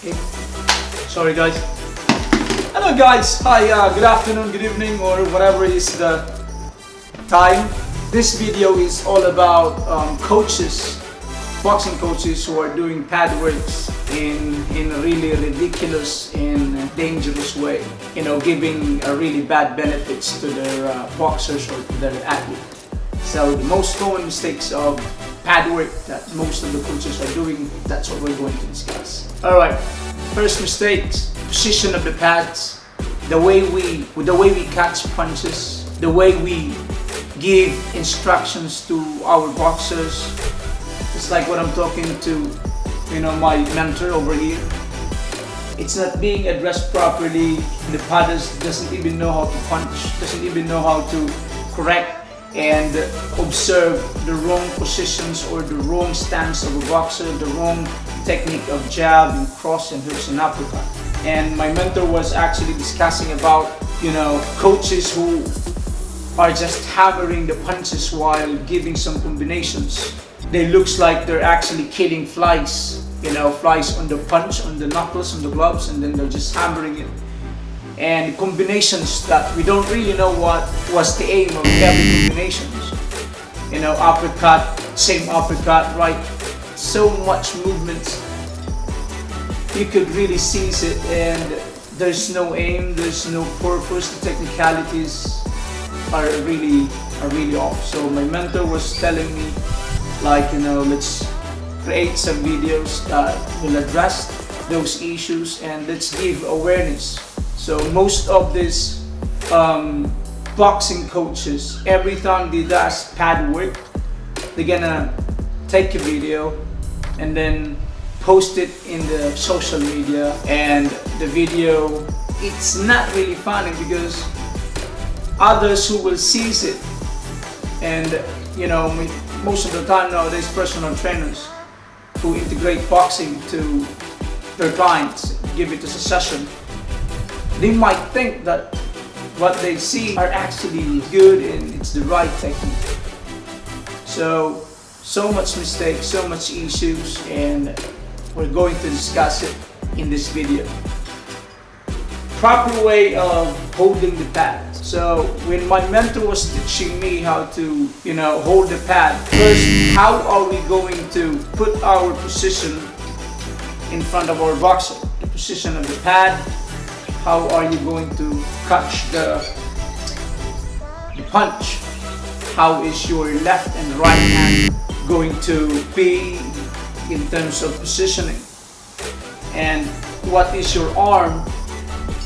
Okay. Sorry guys. Hello guys. Hi, good afternoon, good evening, or whatever is the time. This video is all about coaches, boxing coaches who are doing pad works in a really ridiculous and dangerous way. You know, giving really bad benefits to their boxers or to their athlete. So the most common mistakes of pad work that most of the coaches are doing, that's what we're going to discuss. Alright, first mistakes, position of the pads, the way we catch punches, the way we give instructions to our boxers. It's like what I'm talking to, you know, my mentor over here. It's not being addressed properly. The pad doesn't even know how to punch, doesn't even know how to correct and observe the wrong positions or the wrong stance of a boxer, the wrong technique of jab and cross and hooks and uppercut. And my mentor was actually discussing about, you know, coaches who are just hammering the punches while giving some combinations. They looks like they're actually killing flies, you know, flies on the punch, on the knuckles, on the gloves, and then they're just hammering it. And combinations that we don't really know what was the aim of every combination. You know, uppercut, same uppercut, right? So much movement. You could really seize it and there's no aim, there's no purpose, the technicalities are really off. So my mentor was telling me, like, you know, let's create some videos that will address those issues and let's give awareness. So most of these boxing coaches, every time they does pad work, they're gonna take a video and then post it in the social media, and the video, it's not really funny because others who will seize it, and you know, most of the time nowadays personal trainers who integrate boxing to their clients, give it as a session, they might think that what they see are actually good and it's the right technique. So much mistakes, so much issues, and we're going to discuss it in this video. Proper way of holding the pad. So when my mentor was teaching me how to, you know, hold the pad, first, how are we going to put our position in front of our boxer? The position of the pad. How are you going to catch the punch? How is your left and right hand going to be in terms of positioning? And what is your arm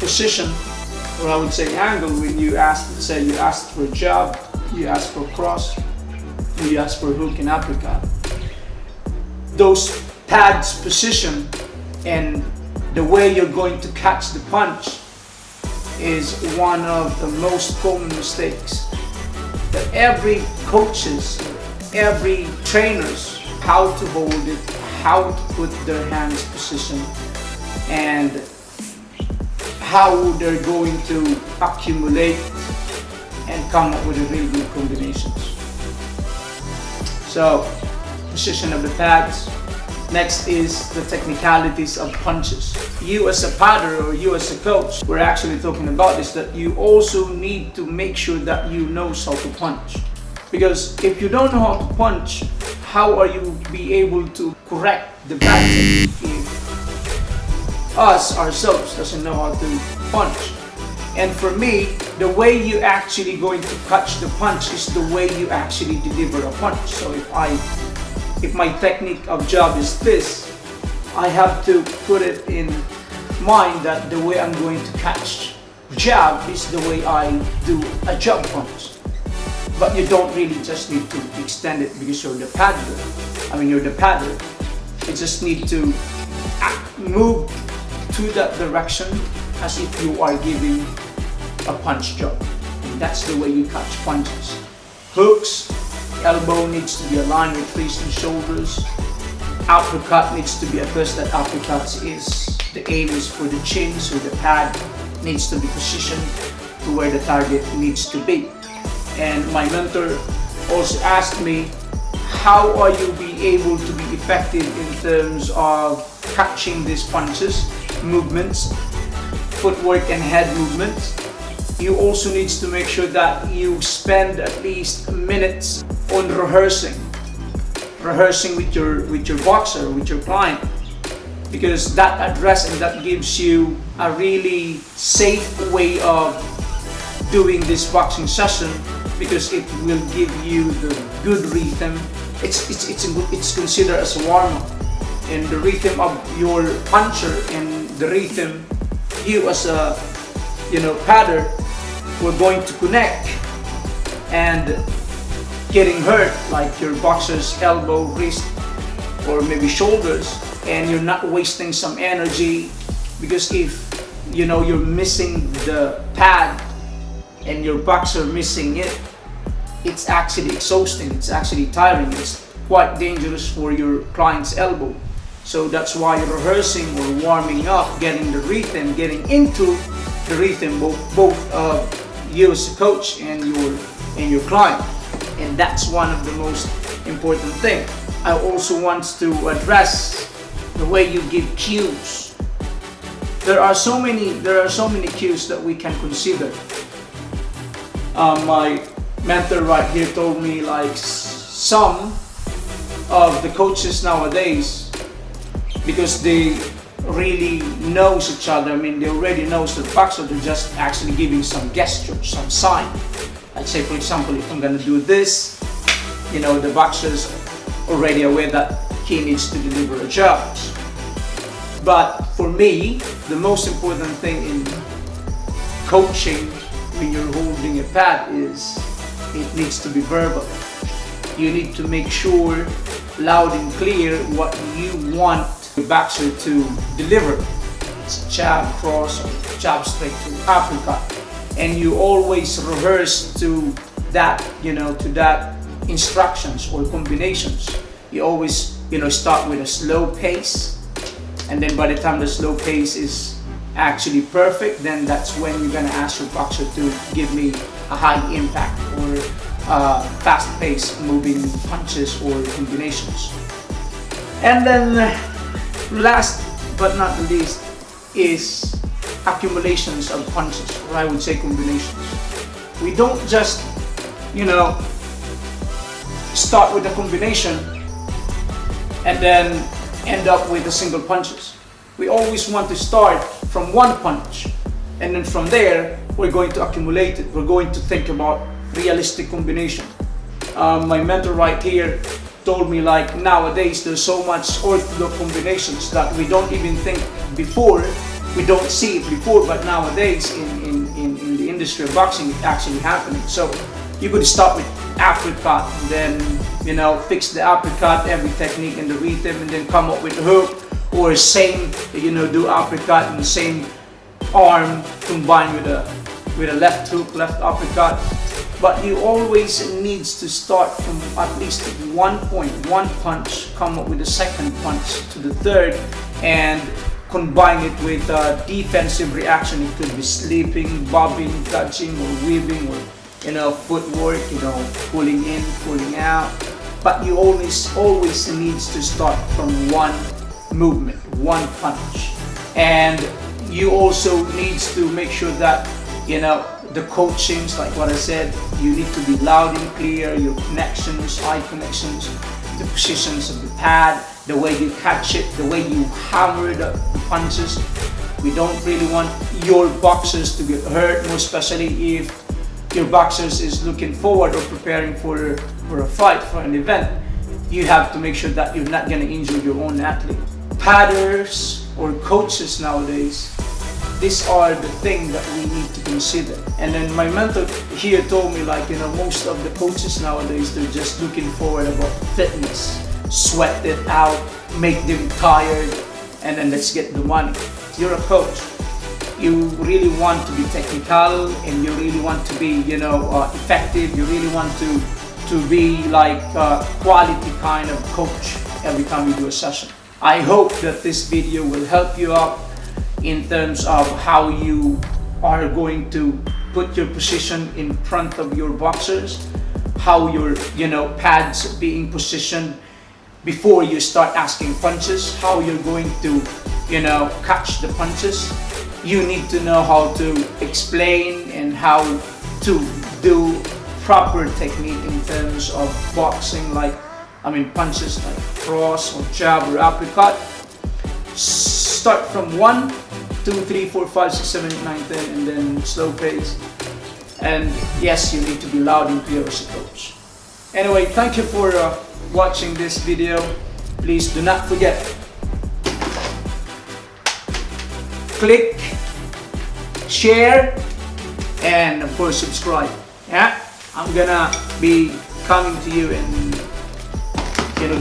position, or I would say angle, when you ask, let's say you asked for a jab, you ask for cross, you ask for hook and uppercut. Those pads position and the way you're going to catch the punch is one of the most common mistakes that every coaches, every trainers, how to hold it, how to put their hands position, and how they're going to accumulate and come up with a really good combinations. So, position of the pads. Next is the technicalities of punches. You as a padder or you as a coach, we're actually talking about this, that you also need to make sure that you know how to punch. Because if you don't know how to punch, how are you be able to correct the bad technique if us ourselves doesn't know how to punch? And for me, the way you actually going to catch the punch is the way you actually deliver a punch. So if my technique of jab is this, I have to put it in mind that the way I'm going to catch jab is the way I do a jab punch. But you don't really just need to extend it because you're the padder. You're the padder. You just need to move to that direction as if you are giving a punch jab. And that's the way you catch punches. Hooks, elbow needs to be aligned with face and shoulders. Uppercut needs to be addressed. That uppercut is, the aim is for the chin, so the pad needs to be positioned to where the target needs to be. And my mentor also asked me how are you be able to be effective in terms of catching these punches, movements, footwork and head movements. You also need to make sure that you spend at least minutes on rehearsing with your boxer, with your client, because that address and that gives you a really safe way of doing this boxing session, because it will give you the good rhythm. It's considered as a warm-up, and the rhythm of your puncher and the rhythm you as a padder we're going to connect, and getting hurt like your boxer's elbow, wrist, or maybe shoulders, and you're not wasting some energy, because if you're missing the pad and your boxer missing it, it's actually exhausting, it's actually tiring, it's quite dangerous for your client's elbow. So that's why rehearsing or warming up, getting the rhythm, getting into the rhythm, both you as a coach and your client, and that's one of the most important thing. I also want to address the way you give cues. There are so many cues that we can consider. My mentor right here told me like some of the coaches nowadays, because they really knows each other. I mean, they already knows the boxer. They're just actually giving some gestures, some sign. I'd say, for example, if I'm gonna do this, the boxer's already aware that he needs to deliver a jab. But for me, the most important thing in coaching when you're holding a pad is it needs to be verbal. You need to make sure loud and clear what you want the boxer to deliver. It's a jab, cross, or jab straight to uppercut, and you always rehearse to that, to that instructions or combinations. You always, start with a slow pace, and then by the time the slow pace is actually perfect, then that's when you're gonna ask your boxer to give me a high impact or fast-paced moving punches or combinations. And then last but not the least is accumulations of punches, or I would say combinations. We don't just, start with a combination and then end up with a single punches. We always want to start from one punch, and then from there we're going to accumulate it. We're going to think about realistic combination. My mentor right here told me like nowadays there's so much orthodox combinations that we don't even think before, we don't see it before, but nowadays in the industry of boxing it's actually happening. So you could start with uppercut, then fix the uppercut, every technique and the rhythm, and then come up with a hook, or same do uppercut and the same arm combined with a left hook, left uppercut. But you always needs to start from at least one point, one punch, come up with a second punch to the third, and combine it with a defensive reaction. It could be slipping, bobbing, touching, or weaving, or footwork, pulling in, pulling out. But you always needs to start from one movement, one punch. And you also needs to make sure that the coachings, like what I said, you need to be loud and clear, your connections, eye connections, the positions of the pad, the way you catch it, the way you hammer the punches. We don't really want your boxers to get hurt, more especially if your boxers is looking forward or preparing for a fight, for an event. You have to make sure that you're not going to injure your own athlete. Padders or coaches nowadays, these are the things that we need to consider. And then my mentor here told me like, most of the coaches nowadays, they're just looking forward about fitness, sweat it out, make them tired, and then let's get the money. You're a coach. You really want to be technical, and you really want to be, effective. You really want to be like a quality kind of coach every time you do a session. I hope that this video will help you out in terms of how you are going to put your position in front of your boxers, how your pads being positioned before you start asking punches, how you're going to catch the punches. You need to know how to explain and how to do proper technique in terms of boxing, punches like cross or jab or uppercut. Start from 1, 2, 3, 4, 5, 6, 7, 8, 9, 10, and then slow pace. And yes, you need to be loud and clear as a coach. Anyway, thank you for watching this video. Please do not forget, click, share, and of course subscribe. Yeah, I'm gonna be coming to you and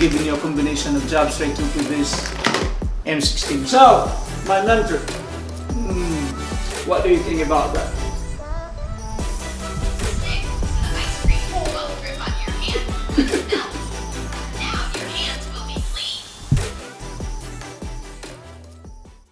giving you a combination of jab straight hook with this M16. So, my mentor, what do you think about that? Ice cream will grip on your hand.